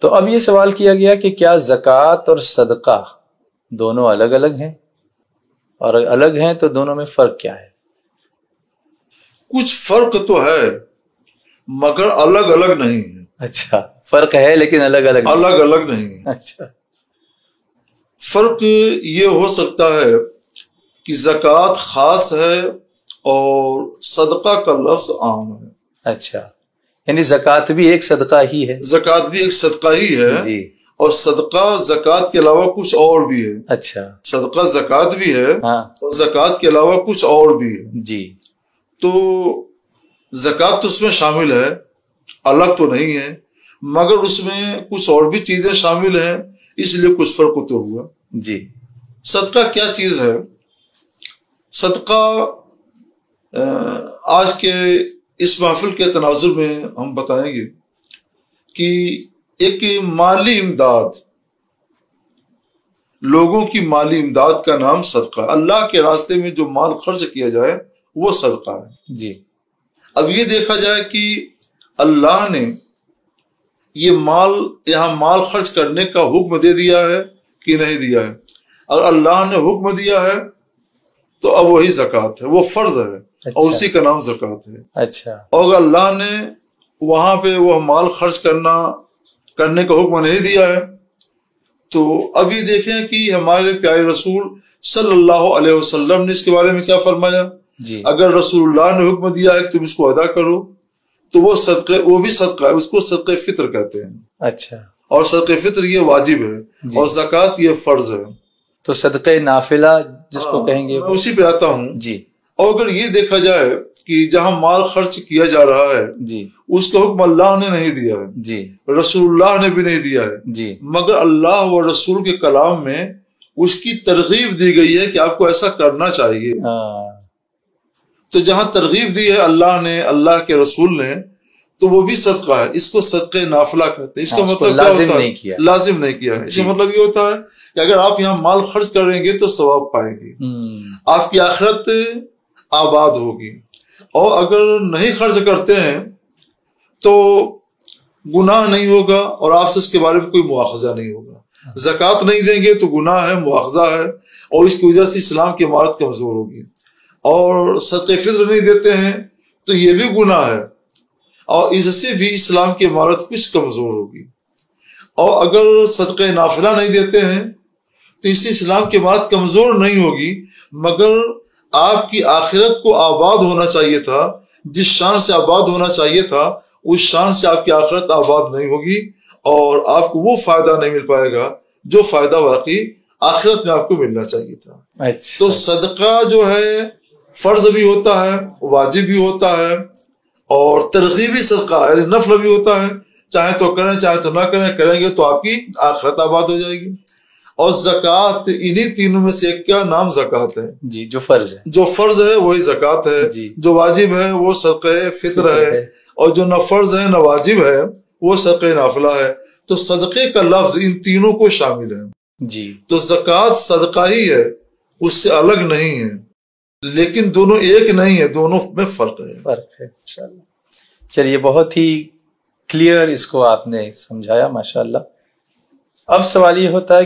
تو اب یہ سوال کیا گیا کہ کیا زکوٰۃ اور صدقہ دونوں الگ الگ ہیں، اور الگ ہیں تو دونوں میں فرق کیا ہے؟ کچھ فرق تو ہے مگر الگ الگ نہیں ہے۔ اچھا، فرق ہے لیکن الگ الگ الگ الگ نہیں ہے۔ اچھا، فرق یہ ہو سکتا ہے کہ زکوٰۃ خاص ہے اور صدقہ کا لفظ عام ہے۔ اچھا، یعنی زکوٰۃ بھی ایک صدقہ ہی ہے۔ زکوٰۃ بھی ایک صدقہ ہی ہے جی، اور صدقہ زکوٰۃ کے علاوہ کچھ اور بھی ہے۔ اچھا، صدقہ زکوٰۃ بھی ہے ہاں اور زکوٰۃ کے علاوہ کچھ اور بھی ہے۔ جی، تو زکوٰۃ تو اس میں شامل ہے، الگ تو نہیں ہے، مگر اس میں کچھ اور بھی چیزیں شامل ہیں، اس لیے کچھ فرق تو ہوا۔ جی، صدقہ کیا چیز ہے؟ صدقہ آج کے اس محفل کے تناظر میں ہم بتائیں گے کہ ایک مالی امداد، لوگوں کی مالی امداد کا نام صدقہ ہے۔ اللہ کے راستے میں جو مال خرچ کیا جائے وہ صدقہ ہے۔ جی، اب یہ دیکھا جائے کہ اللہ نے یہ یہاں مال خرچ کرنے کا حکم دے دیا ہے کہ نہیں دیا ہے۔ اگر اللہ نے حکم دیا ہے تو اب وہی زکوٰۃ ہے، وہ فرض ہے، اور اسی کا نام زکوٰۃ ہے۔ اچھا، اور اگر اللہ نے وہاں پہ وہ مال خرچ کرنے کا حکم نہیں دیا ہے تو ابھی دیکھیں کہ ہمارے پیارے رسول صلی اللہ علیہ وسلم نے اس کے بارے میں کیا فرمایا۔ جی، اگر رسول اللہ نے حکم دیا ہے کہ تم اس کو ادا کرو تو وہ بھی صدقہ ہے، اس کو صدقہ فطر کہتے ہیں۔ اچھا، اور صدقہ فطر یہ واجب ہے جی، اور زکوٰۃ یہ فرض ہے۔ تو صدقہ نافلہ جس کو کہیں گے میں اسی پہ آتا ہوں۔ جی، اور اگر یہ دیکھا جائے کہ جہاں مال خرچ کیا جا رہا ہے جی، اس کا حکم اللہ نے نہیں دیا ہے، جی، رسول اللہ نے بھی نہیں دیا ہے، جی، مگر اللہ و رسول کے کلام میں اس کی ترغیب دی گئی ہے کہ آپ کو ایسا کرنا چاہیے۔ تو جہاں ترغیب دی ہے اللہ نے، اللہ کے رسول نے، تو وہ بھی صدقہ ہے۔ اس کو صدقہ نافلہ کہتے ہیں۔ اس کا مطلب لازم نہیں کیا، لازم نہیں کیا ہے۔ اس کا مطلب یہ ہوتا ہے کہ اگر آپ یہاں مال خرچ کریں گے تو ثواب پائیں گے، آپ کی آخرت آباد ہوگی، اور اگر نہیں خرچ کرتے ہیں تو گناہ نہیں ہوگا اور آپ سے اس کے بارے میں کوئی مواخذہ نہیں ہوگا۔ زکوٰۃ نہیں دیں گے تو گناہ ہے، مواخذہ ہے، اور اس کی وجہ سے اسلام کی عمارت کمزور ہوگی۔ اور صدقہ فطر نہیں دیتے ہیں تو یہ بھی گناہ ہے، اور اس سے بھی اسلام کی عمارت کچھ کمزور ہوگی۔ اور اگر صدقہ نافلہ نہیں دیتے ہیں تو اس سے اسلام کی عمارت کمزور نہیں ہوگی، مگر آپ کی آخرت کو آباد ہونا چاہیے تھا، جس شان سے آباد ہونا چاہیے تھا اس شان سے آپ کی آخرت آباد نہیں ہوگی، اور آپ کو وہ فائدہ نہیں مل پائے گا جو فائدہ واقعی آخرت میں آپ کو ملنا چاہیے تھا۔ اچھا، تو صدقہ جو ہے فرض بھی ہوتا ہے، واجب بھی ہوتا ہے، اور ترغیبی صدقہ یعنی نفل بھی ہوتا ہے، چاہے تو کریں چاہے تو نہ کریں گے تو آپ کی آخرت آباد ہو جائے گی۔ اور زکوٰۃ انہی تینوں میں سے ایک کیا نام زکوٰۃ ہے؟ جی، جو فرض ہے، جو فرض ہے وہی زکوٰۃ ہے، جی، جو واجب ہے وہ صدقہ فطر ہے، اور جو نہ فرض ہے نہ واجب ہے وہ صدقہ نافلہ ہے۔ تو صدقے کا لفظ ان تینوں کو شامل ہے۔ جی، تو زکوٰۃ صدقہ ہی ہے، اس سے الگ نہیں ہے، لیکن دونوں ایک نہیں ہے، دونوں میں فرق ہے۔ فرق ہے، انشاءاللہ۔ چلیے، بہت ہی کلیئر اس کو آپ نے سمجھایا، ماشاءاللہ۔ اب سوال یہ ہوتا ہے